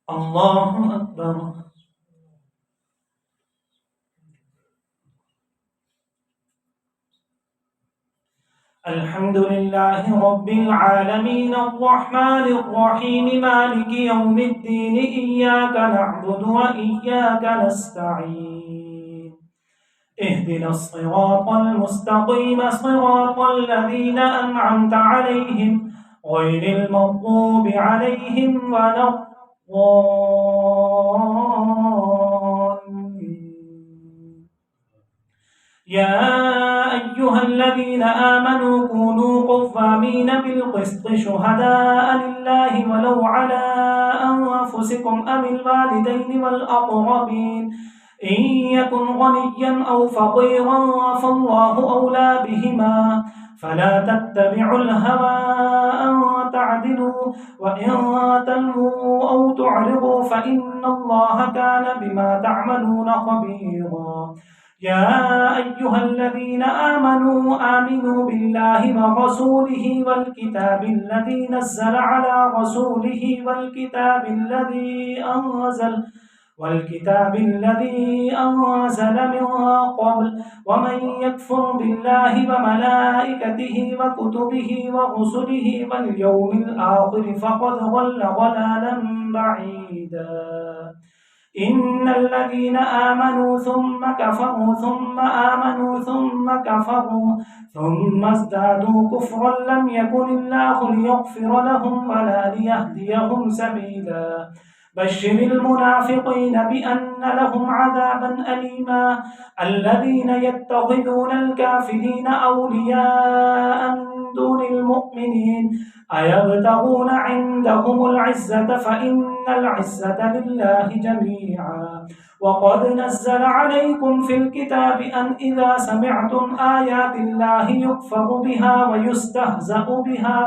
الله أكبر. الحمد لله رب العالمين الرحمن الرحيم مالك يوم الدين إياك نعبد وإياك نستعين اهدنا الصراط المستقيم صراط الذين أنعمت عليهم غير المغضوب عليهم ولا الضالين. يا أيها الذين آمنوا كونوا قوامين بالقسط شهداء لله ولو على أنفسكم أو الوالدين والأقربين إن يكن غنيا أو فقيرا فالله أولى بهما فلا تتبعوا الهوى أن تعدلوا وإن تلووا أو تعرضوا فإن الله كان بما تعملون خبيرا. يا أيها الذين آمنوا بالله ورسوله والكتاب الذي نزل على رسوله والكتاب الذي أنزل من قبل ومن يكفر بالله وملائكته وكتبه ورسله واليوم الآخر فقد ضل ضلالا بعيدا. إن الذين آمنوا ثم كفروا ثم آمنوا ثم كفروا ثم ازدادوا كفرا لم يكن الله ليغفر لهم ولا ليهديهم سبيلا. بشر المنافقين بأن لهم عذابا أليما. الذين يتخذون الكافرين أولياء من دون المؤمنين أيبتغون عندهم العزة فإن العزة لله جميعا. وقد نزل عليكم في الكتاب أن إذا سمعتم آيات الله يكفر بها ويستهزأ بها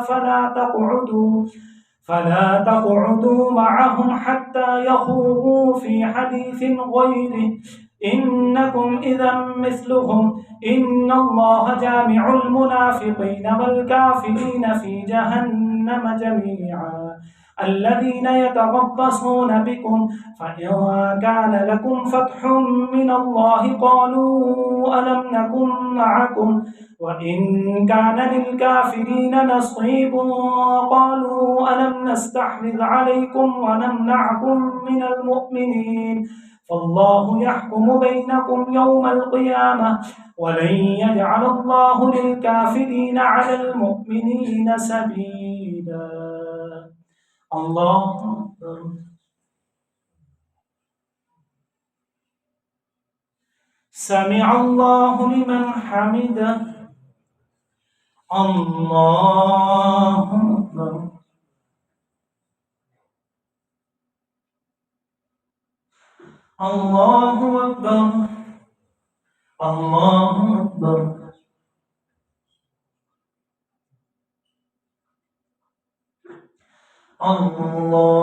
فلا تقعدوا معهم حتى يخوضوا في حديث غيره إنكم إذا مثلهم إن الله جامع المنافقين والكافرين في جهنم جميعا. الذين يتربصون بكم فإن كان لكم فتح من الله قالوا ألم نكن معكم وإن كان للكافرين نصيب قالوا ألم نستحوذ عليكم ونمنعكم من المؤمنين فالله يحكم بينكم يوم القيامة ولن يجعل الله للكافرين على المؤمنين سبيلا. الله أكبر. سمع الله لمن حمده. الله أكبر. الله أكبر. الله أكبر. الله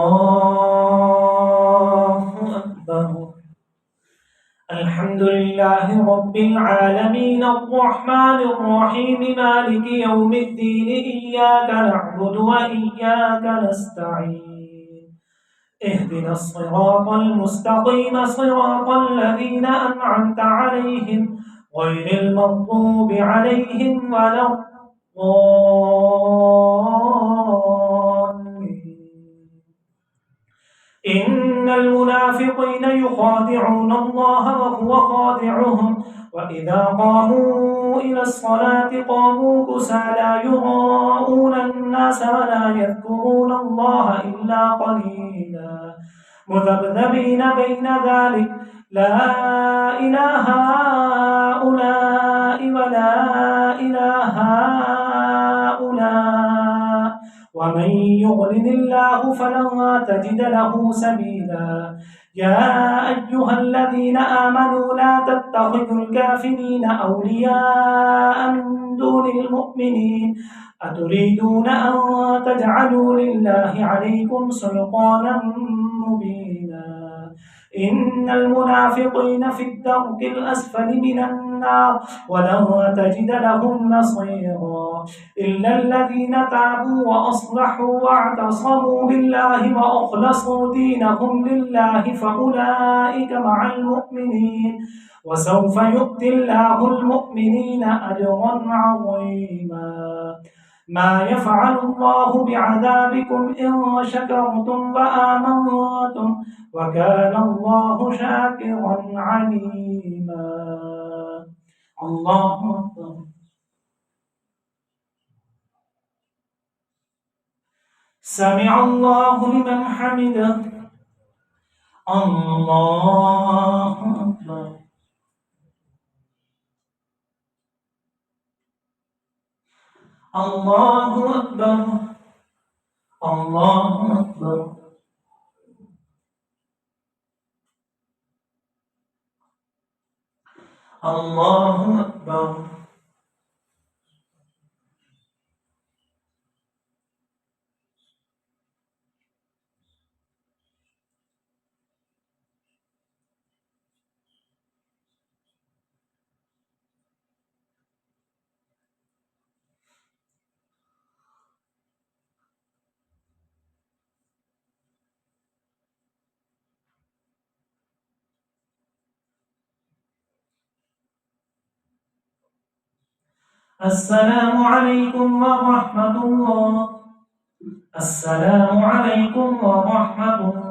أكبر. الحمد لله رب العالمين الرحمن الرحيم مالك يوم الدين إياك نعبد وإياك نستعين اهدنا الصراط المستقيم صراط الذين أنعمت عليهم غير المغضوب عليهم ولا الضالين. إن المنافقين يخادعون الله وهو خادعهم وإذا قاموا إلى الصلاة قاموا كسالى يراءون الناس ولا يذكرون الله إلا قليلا مذبذبين بين ذلك لا إله هؤلاء ولا إله هؤلاء ومن يضلل الله فلن تجد له سبيلا. يا أيها الذين آمنوا لا تتخذوا الكافرين أولياء من دون المؤمنين أتريدون أن تجعلوا لله عليكم سلطانا مبينا. إن المنافقين في الدرك الأسفل من النار النار ولن تجد لهم نصيرا إلا الذين تابوا وأصلحوا واعتصموا بالله وأخلصوا دينهم لله فأولئك مع المؤمنين وسوف يؤتي الله المؤمنين أجرا عظيما ما يفعل الله بعذابكم إن شكرتم وآمنتم وكان الله شاكرا عليما. الله أكبر. سمع الله لمن حمده. الله أكبر. الله أكبر. الله أكبر. الله أكبر. السلام عليكم ورحمة الله. السلام عليكم ورحمة الله.